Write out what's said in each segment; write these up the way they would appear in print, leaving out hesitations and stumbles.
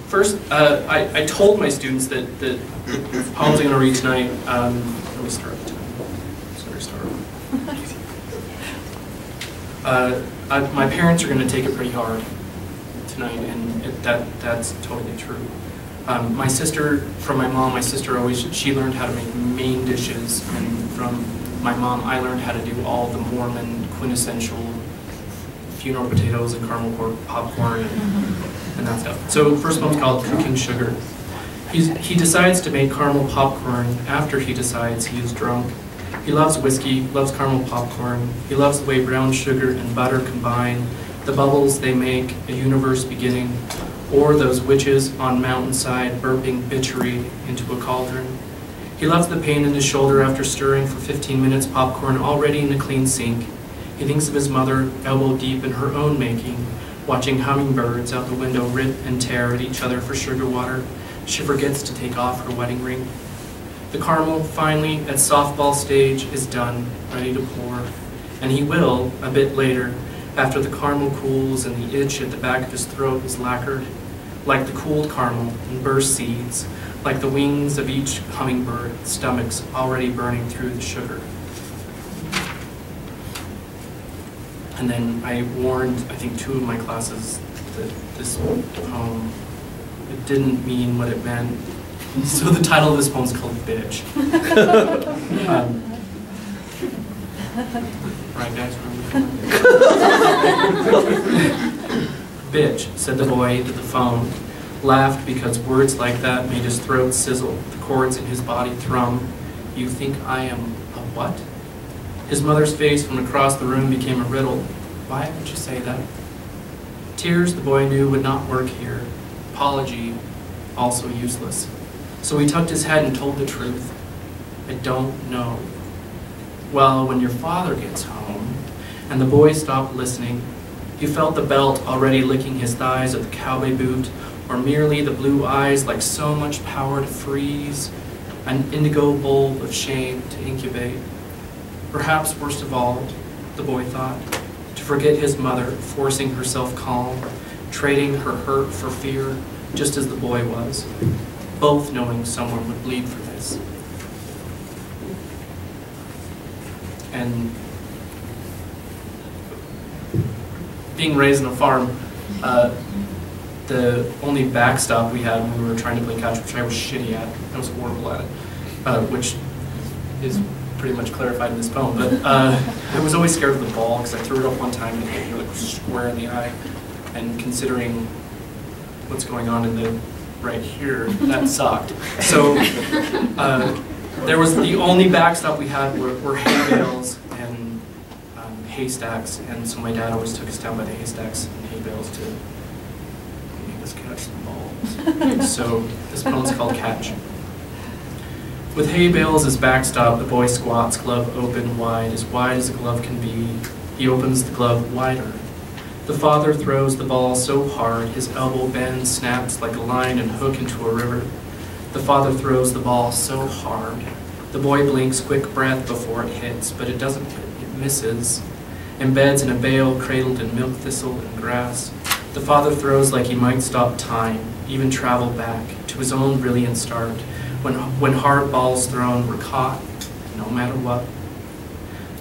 First, I told my students that the poems I'm going to read tonight, let me start the time. My parents are going to take it pretty hard tonight, and that's totally true. My sister, from my mom, she learned how to make main dishes, and from my mom, I learned how to do all the Mormon quintessential funeral potatoes and caramel popcorn and that stuff. So first one's called Cooking Sugar. He decides to make caramel popcorn after he decides he is drunk. He loves whiskey, loves caramel popcorn. He loves the way brown sugar and butter combine, the bubbles they make, a universe beginning, or those witches on mountainside burping bitchery into a cauldron. He loves the pain in his shoulder after stirring for 15 minutes popcorn already in a clean sink. He thinks of his mother, elbow deep in her own making, watching hummingbirds out the window rip and tear at each other for sugar water. She forgets to take off her wedding ring. The caramel, finally, at softball stage, is done, ready to pour. And he will, a bit later, after the caramel cools and the itch at the back of his throat is lacquered, like the cooled caramel and burst seeds, like the wings of each hummingbird, stomachs already burning through the sugar. And then I warned, I think, 2 of my classes that this poem, it didn't mean what it meant. So the title of this poem is called Bitch. Right, guys? Bitch, said the boy into the phone, laughed because words like that made his throat sizzle, the chords in his body thrum. You think I am a what? His mother's face from across the room became a riddle. Why would you say that? Tears, the boy knew, would not work here. Apology, also useless. So he tucked his head and told the truth. I don't know. Well, when your father gets home, and the boy stopped listening, you felt the belt already licking his thighs of the cowboy boot, or merely the blue eyes like so much power to freeze, an indigo bowl of shame to incubate. Perhaps worst of all, the boy thought, to forget his mother, forcing herself calm, trading her hurt for fear, just as the boy was, both knowing someone would bleed for this. And being raised on a farm, the only backstop we had when we were trying to play catch, which I was shitty at, I was horrible at it, which is pretty much clarified in this poem, but I was always scared of the ball because I threw it up one time and it hit me like square in the eye, and considering what's going on in the right here, that sucked. So there was the only backstop we had were hay bales and haystacks, and so my dad always took us down by the haystacks and hay bales to make us catch the ball. So this poem's called Catch. With hay bales as backstop, the boy squats, glove open wide as a glove can be. He opens the glove wider. The father throws the ball so hard, his elbow bends, snaps like a line and hook into a river. The father throws the ball so hard. The boy blinks quick breath before it hits, but it doesn't hit, it misses. Embeds in a bale cradled in milk thistle and grass. The father throws like he might stop time, even travel back to his own brilliant start, when hard balls thrown were caught, no matter what.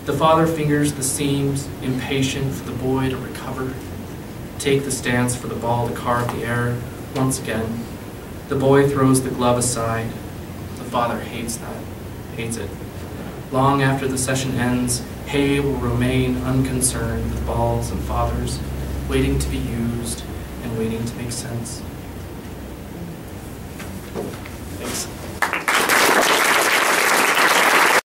The father fingers the seams, impatient for the boy to recover, take the stance for the ball to carve the air once again. The boy throws the glove aside. The father hates that, hates it. Long after the session ends, hay will remain unconcerned with balls and fathers, waiting to be used and waiting to make sense.